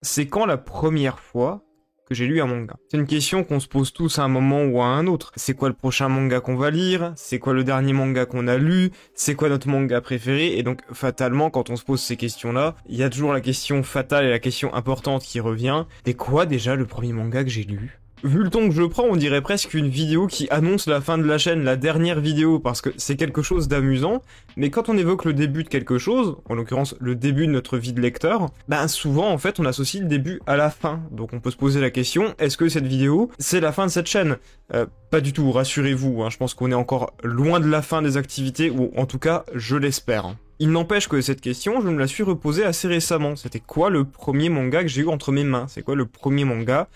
C'est quand la première fois que j'ai lu un manga? C'est une question qu'on se pose tous à un moment ou à un autre. C'est quoi le prochain manga qu'on va lire? C'est quoi le dernier manga qu'on a lu? C'est quoi notre manga préféré? Et donc, fatalement, quand on se pose ces questions-là, il y a toujours la question fatale et la question importante qui revient. C'est quoi déjà le premier manga que j'ai lu? Vu le ton que je prends, on dirait presque une vidéo qui annonce la fin de la chaîne, la dernière vidéo, parce que c'est quelque chose d'amusant, mais quand on évoque le début de quelque chose, en l'occurrence le début de notre vie de lecteur, ben souvent en fait on associe le début à la fin. Donc on peut se poser la question, est-ce que cette vidéo, c'est la fin de cette chaîne? Pas du tout, rassurez-vous, hein, je pense qu'on est encore loin de la fin des activités, ou en tout cas, je l'espère. Il n'empêche que cette question, je me la suis reposée assez récemment. C'était quoi le premier manga que j'ai eu entre mes mains? C'est quoi le premier manga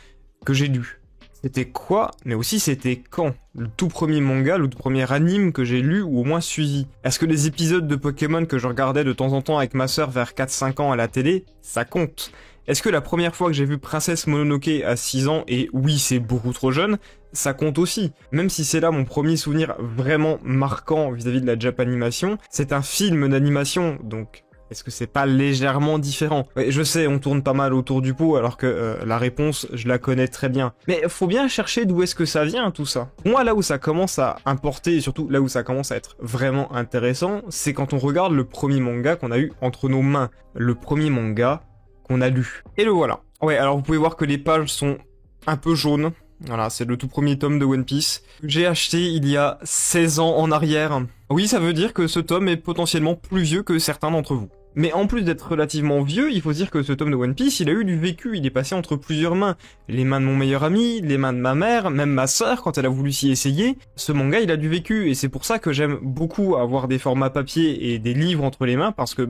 que j'ai lu? C'était quoi, mais aussi c'était quand? Le tout premier manga, le tout premier anime que j'ai lu ou au moins suivi. Est-ce que les épisodes de Pokémon que je regardais de temps en temps avec ma sœur vers 4-5 ans à la télé, ça compte? Est-ce que la première fois que j'ai vu Princesse Mononoke à 6 ans, et oui c'est beaucoup trop jeune, ça compte aussi? Même si c'est là mon premier souvenir vraiment marquant vis-à-vis de la Japanimation, c'est un film d'animation, donc... Est-ce que c'est pas légèrement différent? Ouais, je sais, on tourne pas mal autour du pot, alors que la réponse, je la connais très bien. Mais faut bien chercher d'où est-ce que ça vient, tout ça. Pour moi, là où ça commence à importer, et surtout là où ça commence à être vraiment intéressant, c'est quand on regarde le premier manga qu'on a eu entre nos mains. Le premier manga qu'on a lu. Et le voilà. Ouais, alors vous pouvez voir que les pages sont un peu jaunes. Voilà, c'est le tout premier tome de One Piece. J'ai acheté il y a 16 ans en arrière. Oui, ça veut dire que ce tome est potentiellement plus vieux que certains d'entre vous. Mais en plus d'être relativement vieux, il faut dire que ce tome de One Piece, il a eu du vécu, il est passé entre plusieurs mains. Les mains de mon meilleur ami, les mains de ma mère, même ma sœur quand elle a voulu s'y essayer. Ce manga, il a du vécu, et c'est pour ça que j'aime beaucoup avoir des formats papier et des livres entre les mains, parce que,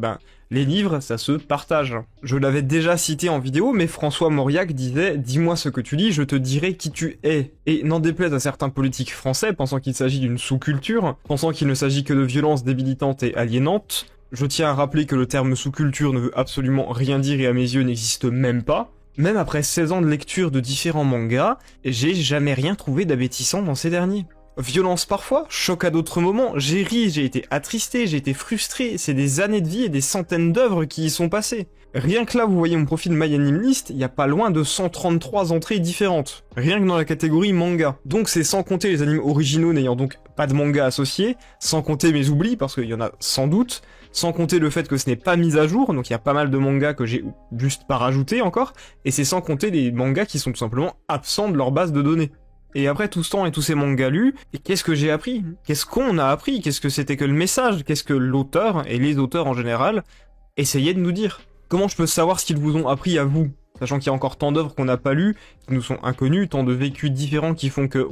les livres, ça se partage. Je l'avais déjà cité en vidéo, mais François Mauriac disait « Dis-moi ce que tu lis, je te dirai qui tu es ». Et n'en déplaise à certains politiques français, pensant qu'il s'agit d'une sous-culture, pensant qu'il ne s'agit que de violences débilitantes et aliénantes, je tiens à rappeler que le terme sous-culture ne veut absolument rien dire et à mes yeux n'existe même pas. Même après 16 ans de lecture de différents mangas, j'ai jamais rien trouvé d'abétissant dans ces derniers. Violence parfois, choc à d'autres moments, j'ai ri, j'ai été attristé, j'ai été frustré, c'est des années de vie et des centaines d'œuvres qui y sont passées. Rien que là, vous voyez mon profil MyAnimeList, il y a pas loin de 133 entrées différentes. Rien que dans la catégorie manga. Donc c'est sans compter les animes originaux n'ayant donc pas de manga associé, sans compter mes oublis, parce qu'il y en a sans doute, sans compter le fait que ce n'est pas mis à jour, donc il y a pas mal de mangas que j'ai juste pas rajouté encore, et c'est sans compter les mangas qui sont tout simplement absents de leur base de données. Et après tout ce temps et tous ces mangas lus, qu'est-ce que j'ai appris? Qu'est-ce qu'on a appris? Qu'est-ce que c'était que le message? Qu'est-ce que l'auteur, et les auteurs en général, essayaient de nous dire? Comment je peux savoir ce qu'ils vous ont appris à vous? Sachant qu'il y a encore tant d'œuvres qu'on n'a pas lues, qui nous sont inconnues, tant de vécus différents qui font que,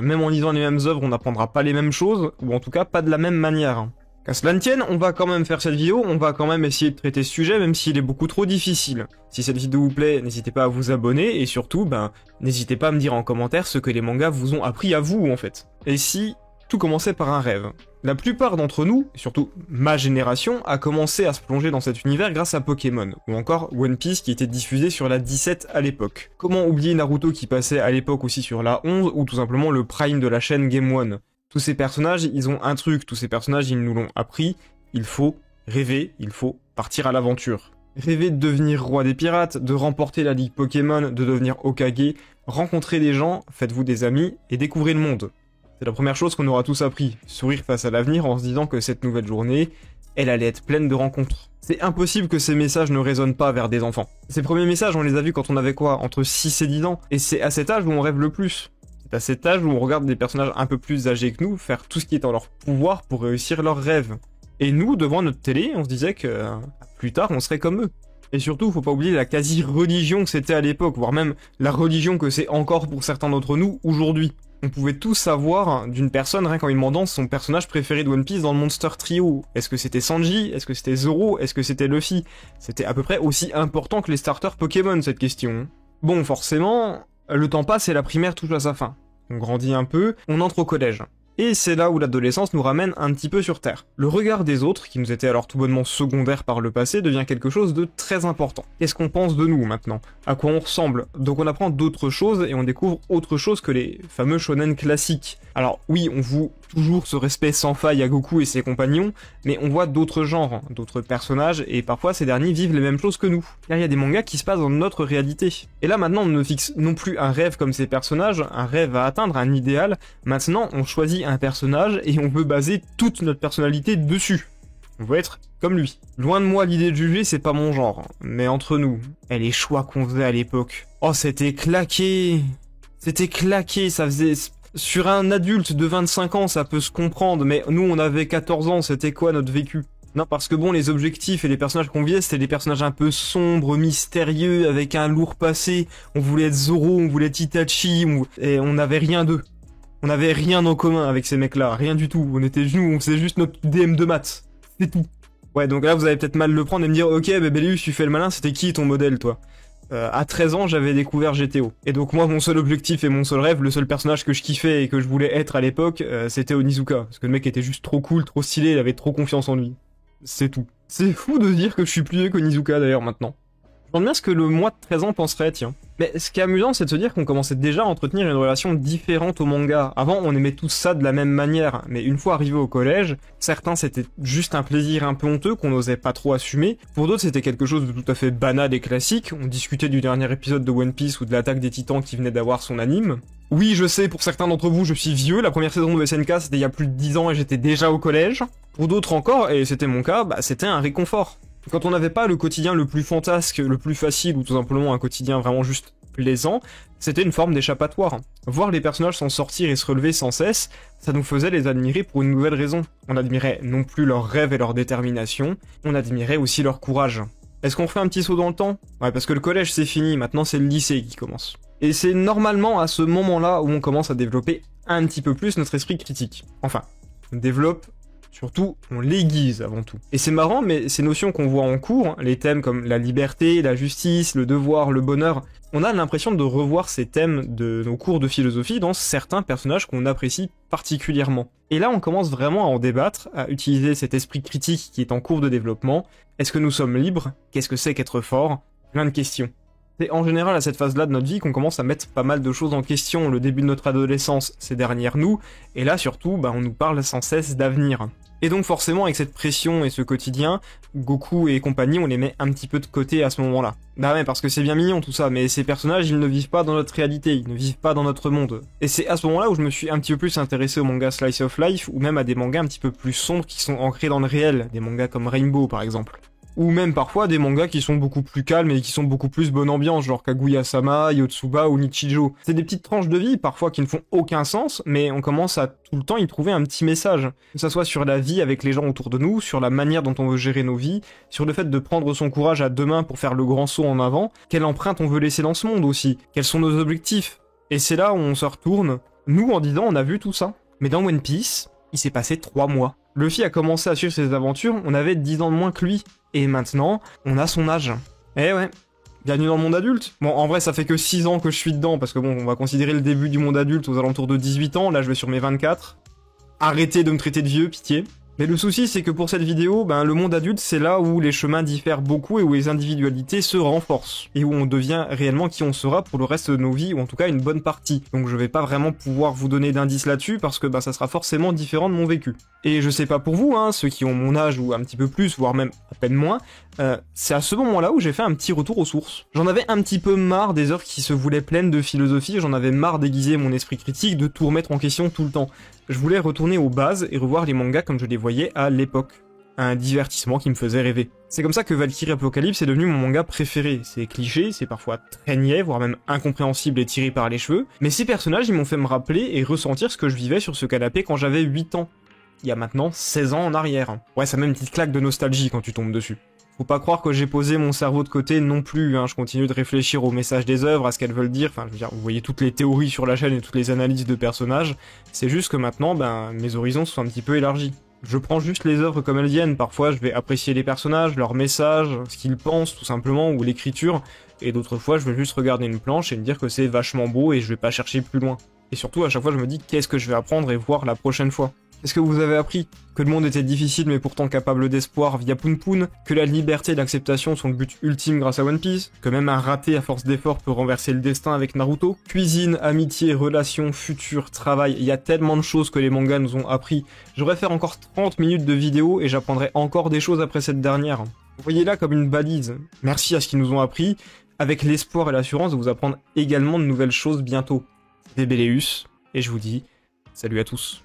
même en lisant les mêmes œuvres, on n'apprendra pas les mêmes choses, ou en tout cas pas de la même manière. Qu'à cela ne tienne, on va quand même faire cette vidéo, on va quand même essayer de traiter ce sujet, même s'il est beaucoup trop difficile. Si cette vidéo vous plaît, n'hésitez pas à vous abonner, et surtout, n'hésitez pas à me dire en commentaire ce que les mangas vous ont appris à vous, en fait. Et si tout commençait par un rêve? La plupart d'entre nous, et surtout ma génération, a commencé à se plonger dans cet univers grâce à Pokémon, ou encore One Piece qui était diffusé sur la 17 à l'époque. Comment oublier Naruto qui passait à l'époque aussi sur la 11, ou tout simplement le prime de la chaîne Game One? Tous ces personnages, ils ont un truc, tous ces personnages, ils nous l'ont appris, il faut rêver, il faut partir à l'aventure. Rêver de devenir roi des pirates, de remporter la ligue Pokémon, de devenir Hokage, rencontrer des gens, faites-vous des amis, et découvrez le monde. C'est la première chose qu'on aura tous appris, sourire face à l'avenir en se disant que cette nouvelle journée, elle allait être pleine de rencontres. C'est impossible que ces messages ne résonnent pas vers des enfants. Ces premiers messages, on les a vus quand on avait quoi? Entre 6 et 10 ans, et c'est à cet âge où on rêve le plus. C'est à cet âge où on regarde des personnages un peu plus âgés que nous faire tout ce qui est en leur pouvoir pour réussir leurs rêves. Et nous, devant notre télé, on se disait que plus tard, on serait comme eux. Et surtout, faut pas oublier la quasi-religion que c'était à l'époque, voire même la religion que c'est encore pour certains d'entre nous aujourd'hui. On pouvait tout savoir d'une personne rien qu'en lui demandant son personnage préféré de One Piece dans le Monster Trio. Est-ce que c'était Sanji? Est-ce que c'était Zoro? Est-ce que c'était Luffy? C'était à peu près aussi important que les starters Pokémon, cette question. Bon, forcément, le temps passe et la primaire touche à sa fin. On grandit un peu, on entre au collège. Et c'est là où l'adolescence nous ramène un petit peu sur Terre. Le regard des autres, qui nous étaient alors tout bonnement secondaires par le passé, devient quelque chose de très important. Qu'est-ce qu'on pense de nous maintenant? À quoi on ressemble? Donc on apprend d'autres choses et on découvre autre chose que les fameux shonen classiques. Alors oui, on vous toujours ce respect sans faille à Goku et ses compagnons, mais on voit d'autres genres, d'autres personnages, et parfois ces derniers vivent les mêmes choses que nous. Car il y a des mangas qui se passent dans notre réalité. Et là maintenant on ne fixe non plus un rêve comme ces personnages, un rêve à atteindre, un idéal, maintenant on choisit un personnage et on veut baser toute notre personnalité dessus. On veut être comme lui. Loin de moi l'idée de juger, c'est pas mon genre, mais entre nous, et les choix qu'on faisait à l'époque. Oh c'était claqué. C'était claqué, ça faisait... Sur un adulte de 25 ans, ça peut se comprendre, mais nous, on avait 14 ans, c'était quoi notre vécu? Non, parce que bon, les objectifs et les personnages qu'on visait, c'était des personnages un peu sombres, mystérieux, avec un lourd passé. On voulait être Zoro, on voulait être Itachi, et on n'avait rien d'eux. On n'avait rien en commun avec ces mecs-là, rien du tout. On était genoux, on faisait juste notre DM de maths. C'est tout. Ouais, donc là, vous allez peut-être mal le prendre et me dire, ok, Bébélius, tu fais le malin, c'était qui ton modèle, toi? À 13 ans, j'avais découvert GTO. Et donc moi, mon seul objectif et mon seul rêve, le seul personnage que je kiffais et que je voulais être à l'époque, c'était Onizuka. Parce que le mec était juste trop cool, trop stylé, il avait trop confiance en lui. C'est tout. C'est fou de dire que je suis plus vieux qu'Onizuka d'ailleurs maintenant. Je me demande bien ce que le moi de 13 ans penserait, tiens. Mais ce qui est amusant, c'est de se dire qu'on commençait déjà à entretenir une relation différente au manga. Avant, on aimait tous ça de la même manière, mais une fois arrivé au collège, certains c'était juste un plaisir un peu honteux qu'on n'osait pas trop assumer. Pour d'autres, c'était quelque chose de tout à fait banal et classique. On discutait du dernier épisode de One Piece ou de l'attaque des Titans qui venait d'avoir son anime. Oui, je sais, pour certains d'entre vous, je suis vieux. La première saison de SNK, c'était il y a plus de 10 ans et j'étais déjà au collège. Pour d'autres encore, et c'était mon cas, c'était un réconfort. Quand on n'avait pas le quotidien le plus fantasque, le plus facile, ou tout simplement un quotidien vraiment juste plaisant, c'était une forme d'échappatoire. Voir les personnages s'en sortir et se relever sans cesse, ça nous faisait les admirer pour une nouvelle raison. On admirait non plus leurs rêves et leur détermination, on admirait aussi leur courage. Est-ce qu'on refait un petit saut dans le temps? Ouais, parce que le collège c'est fini, maintenant c'est le lycée qui commence. Et c'est normalement à ce moment-là où on commence à développer un petit peu plus notre esprit critique. Enfin, on développe... Surtout, on l'aiguise avant tout. Et c'est marrant, mais ces notions qu'on voit en cours, les thèmes comme la liberté, la justice, le devoir, le bonheur, on a l'impression de revoir ces thèmes de nos cours de philosophie dans certains personnages qu'on apprécie particulièrement. Et là, on commence vraiment à en débattre, à utiliser cet esprit critique qui est en cours de développement. Est-ce que nous sommes libres? Qu'est-ce que c'est qu'être fort? Plein de questions. C'est en général à cette phase-là de notre vie qu'on commence à mettre pas mal de choses en question. Le début de notre adolescence, c'est derrière nous, et là surtout, on nous parle sans cesse d'avenir. Et donc forcément, avec cette pression et ce quotidien, Goku et compagnie, on les met un petit peu de côté à ce moment-là. Bah ouais, parce que c'est bien mignon tout ça, mais ces personnages, ils ne vivent pas dans notre réalité, ils ne vivent pas dans notre monde. Et c'est à ce moment-là où je me suis un petit peu plus intéressé aux mangas Slice of Life, ou même à des mangas un petit peu plus sombres qui sont ancrés dans le réel, des mangas comme Rainbow par exemple. Ou même parfois des mangas qui sont beaucoup plus calmes et qui sont beaucoup plus bonne ambiance, genre Kaguya-sama, Yotsuba ou Nichijou. C'est des petites tranches de vie, parfois qui ne font aucun sens, mais on commence à tout le temps y trouver un petit message. Que ça soit sur la vie avec les gens autour de nous, sur la manière dont on veut gérer nos vies, sur le fait de prendre son courage à deux mains pour faire le grand saut en avant, quelle empreinte on veut laisser dans ce monde aussi, quels sont nos objectifs. Et c'est là où on se retourne, nous en disant on a vu tout ça. Mais dans One Piece, il s'est passé 3 mois. Luffy a commencé à suivre ses aventures, on avait 10 ans de moins que lui. Et maintenant, on a son âge. Eh ouais, bienvenue dans le monde adulte. Bon, en vrai, ça fait que 6 ans que je suis dedans, parce que bon, on va considérer le début du monde adulte aux alentours de 18 ans, là je vais sur mes 24. Arrêtez de me traiter de vieux, pitié. Mais le souci, c'est que pour cette vidéo, le monde adulte, c'est là où les chemins diffèrent beaucoup et où les individualités se renforcent. Et où on devient réellement qui on sera pour le reste de nos vies, ou en tout cas une bonne partie. Donc je vais pas vraiment pouvoir vous donner d'indices là-dessus, parce que ça sera forcément différent de mon vécu. Et je sais pas pour vous, ceux qui ont mon âge ou un petit peu plus, voire même à peine moins, c'est à ce moment-là où j'ai fait un petit retour aux sources. J'en avais un petit peu marre des heures qui se voulaient pleines de philosophie, j'en avais marre d'aiguiser mon esprit critique, de tout remettre en question tout le temps. Je voulais retourner aux bases et revoir les mangas comme je les voyais à l'époque. Un divertissement qui me faisait rêver. C'est comme ça que Valkyrie Apocalypse est devenu mon manga préféré. C'est cliché, c'est parfois très niais, voire même incompréhensible et tiré par les cheveux, mais ces personnages ils m'ont fait me rappeler et ressentir ce que je vivais sur ce canapé quand j'avais 8 ans. Il y a maintenant 16 ans en arrière. Ouais, ça met une petite claque de nostalgie quand tu tombes dessus. Faut pas croire que j'ai posé mon cerveau de côté non plus, je continue de réfléchir au message des œuvres, à ce qu'elles veulent dire, enfin je veux dire, vous voyez toutes les théories sur la chaîne et toutes les analyses de personnages, c'est juste que maintenant, mes horizons sont un petit peu élargis. Je prends juste les œuvres comme elles viennent, parfois je vais apprécier les personnages, leurs messages, ce qu'ils pensent tout simplement, ou l'écriture, et d'autres fois je vais juste regarder une planche et me dire que c'est vachement beau et je vais pas chercher plus loin. Et surtout à chaque fois je me dis qu'est-ce que je vais apprendre et voir la prochaine fois. Est-ce que vous avez appris que le monde était difficile mais pourtant capable d'espoir via Poun Poun, que la liberté et l'acceptation sont le but ultime grâce à One Piece, que même un raté à force d'effort peut renverser le destin avec Naruto? Cuisine, amitié, relations, futur, travail, il y a tellement de choses que les mangas nous ont appris. Je devrais faire encore 30 minutes de vidéo et j'apprendrai encore des choses après cette dernière. Voyez-la comme une balise. Merci à ce qu'ils nous ont appris, avec l'espoir et l'assurance de vous apprendre également de nouvelles choses bientôt. C'était Béléus, et je vous dis salut à tous.